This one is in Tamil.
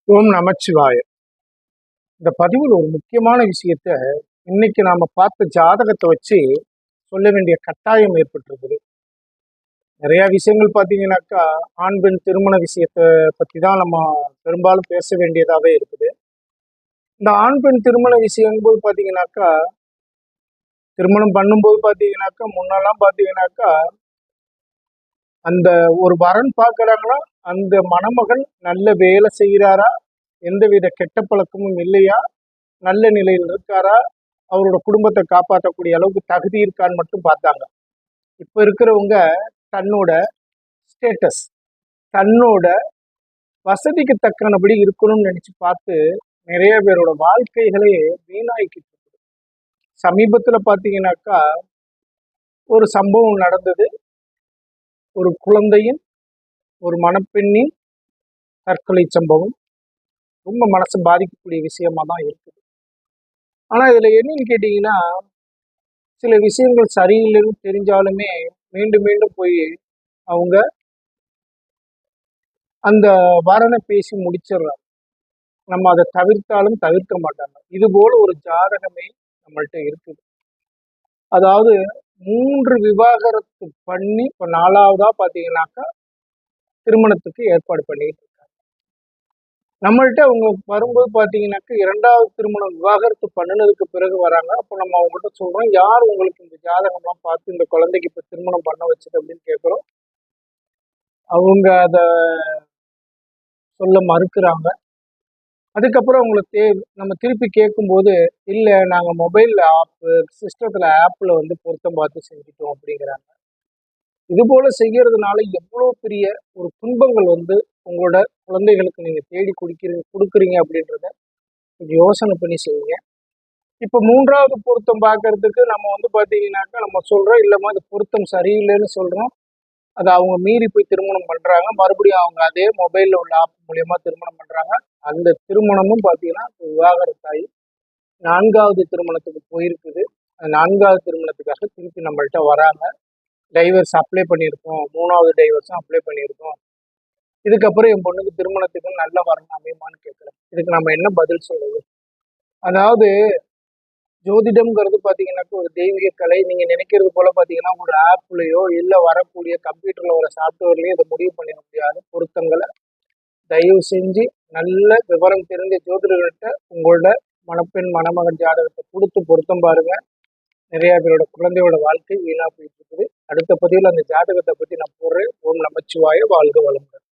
ஓம் நமச்சிவாய. இந்த பதிவில் ஒரு முக்கியமான விஷயத்த இன்னைக்கு நாம பார்த்த ஜாதகத்தை வச்சு சொல்ல வேண்டிய கட்டாயம் ஏற்பட்டிருக்குது. நிறைய விஷயங்கள் பார்த்தீங்கன்னாக்கா, ஆண் பெண் திருமண விஷயத்தை பற்றி தான் நம்ம பெரும்பாலும் பேச வேண்டியதாகவே இருக்குது. இந்த ஆண் பெண் திருமண விஷயம்போது பார்த்தீங்கன்னாக்கா, திருமணம் பண்ணும்போது பார்த்தீங்கன்னாக்கா, முன்னெல்லாம் பார்த்தீங்கன்னாக்கா, அந்த ஒரு வரன் பார்க்குறாங்கன்னா, அந்த மணமகன் நல்ல வேலை செய்கிறாரா, எந்தவித கெட்ட பழக்கமும் இல்லையா, நல்ல நிலையில் இருக்காரா, அவரோட குடும்பத்தை காப்பாற்றக்கூடிய அளவுக்கு தகுதி இருக்கான்னு மட்டும் பார்த்தாங்க. இப்போ இருக்கிறவங்க தன்னோட ஸ்டேட்டஸ், தன்னோட வசதிக்கு தக்கனபடி இருக்கணும்னு நினைச்சு பார்த்து நிறைய பேரோட வாழ்க்கைகளே வீணாக்கிட்டு இருக்குது. சமீபத்துல பார்த்தீங்கன்னாக்கா ஒரு சம்பவம் நடந்தது. ஒரு குழந்தையின் ஒரு மணப்பெண்ணின் தற்கொலை சம்பவம். ரொம்ப மனசு பாதிக்கக்கூடிய விஷயமா தான் இருக்குது. ஆனா இதுல என்னன்னு கேட்டீங்கன்னா, சில விஷயங்கள் சரியில்லைன்னு தெரிஞ்சாலுமே மீண்டும் மீண்டும் போய் அவங்க அந்த வரனை பேசி முடிச்சிடுறாங்க. நம்ம அதை தவிர்த்தாலும் தவிர்க்க மாட்டாங்க. இது போல ஒரு ஜாதகமே நம்மள்ட்ட இருக்குது. அதாவது 3 விவாகரத்து பண்ணி இப்ப 4வதா பாத்தீங்கன்னாக்கா திருமணத்துக்கு ஏற்பாடு பண்ணிட்டு இருக்காங்க. நம்மள்ட்ட அவங்க வரும்போது பாத்தீங்கன்னாக்கா 2வது திருமணம் விவாகரத்து பண்ணினதுக்கு பிறகு வராங்க. அப்போ நம்ம அவங்கள்ட்ட சொல்றோம், யார் உங்களுக்கு இந்த ஜாதகம்லாம் பார்த்து இந்த குழந்தைக்கு இப்ப திருமணம் பண்ண வச்சது அப்படின்னு கேட்கிறோம். அவங்க அதை சொல்ல மறுக்கிறாங்க. அதுக்கப்புறம் அவங்களுக்கு நம்ம திருப்பி கேட்கும்போது, இல்ல நாங்க மொபைல்ல சிஸ்டத்துல ஆப்ல பொருத்தம் பார்த்து செஞ்சுட்டோம் அப்படிங்கிறாங்க. இது போல செய்யறதுனால எவ்வளோ பெரிய ஒரு துன்பங்கள் உங்களோட குழந்தைகளுக்கு நீங்க தேடி கொடுக்குறீங்க அப்படின்றத கொஞ்சம் யோசனை பண்ணி செய்யுங்க. இப்ப 3வது பொருத்தம் பார்க்கறதுக்கு நம்ம பாத்தீங்கன்னாக்கா நம்ம சொல்றோம், இல்லம்மா இது பொருத்தம் சரியில்லைன்னு சொல்றோம். அதை அவங்க மீறி போய் திருமணம் பண்றாங்க. மறுபடியும் அவங்க அதே மொபைல்ல உள்ள ஆப் மூலியமா திருமணம் பண்றாங்க. அந்த திருமணமும் பாத்தீங்கன்னா விவாகரத்தாகி 4வது திருமணத்துக்கு போயிருக்குது. அந்த 4வது திருமணத்துக்காக திருப்பி நம்மள்ட்ட வராங்க. டைவர்ஸ் அப்ளை பண்ணியிருக்கோம், 3வது டைவர்ஸும் அப்ளை பண்ணியிருக்கோம். இதுக்கப்புறம் என் பொண்ணுக்கு திருமணத்துக்கு நல்ல வரணும் அமையுமான்னு கேட்குறேன். இதுக்கு நம்ம என்ன பதில் சொல்றது? அதாவது ஜோதிடம்ங்கிறது பார்த்தீங்கன்னாக்கா ஒரு தெய்வீக கலை. நீங்க நினைக்கிறது போல பார்த்தீங்கன்னா ஒரு ஆப்லயோ இல்லை வரக்கூடிய கம்ப்யூட்டர்ல ஒரு சாஃப்ட்வேர்லயோ இதை முடிவு பண்ணிட முடியாது. பொருத்தங்களை தயவு செஞ்சு நல்ல விவரம் தெரிஞ்ச ஜோதிடர்கள்ட்ட உங்களோட மணப்பெண் மணமகன் ஜாதகத்தை கொடுத்து பொருத்தம் பாருங்க. நிறைய பேரோட குழந்தையோட வாழ்க்கை வீணா போயிட்டு இருக்குது. அடுத்த பதிவில் அந்த ஜாதகத்தை பற்றி நான் போடுறேன். ஓம் நமச்சிவாய. வாழ்க வளமுடன்.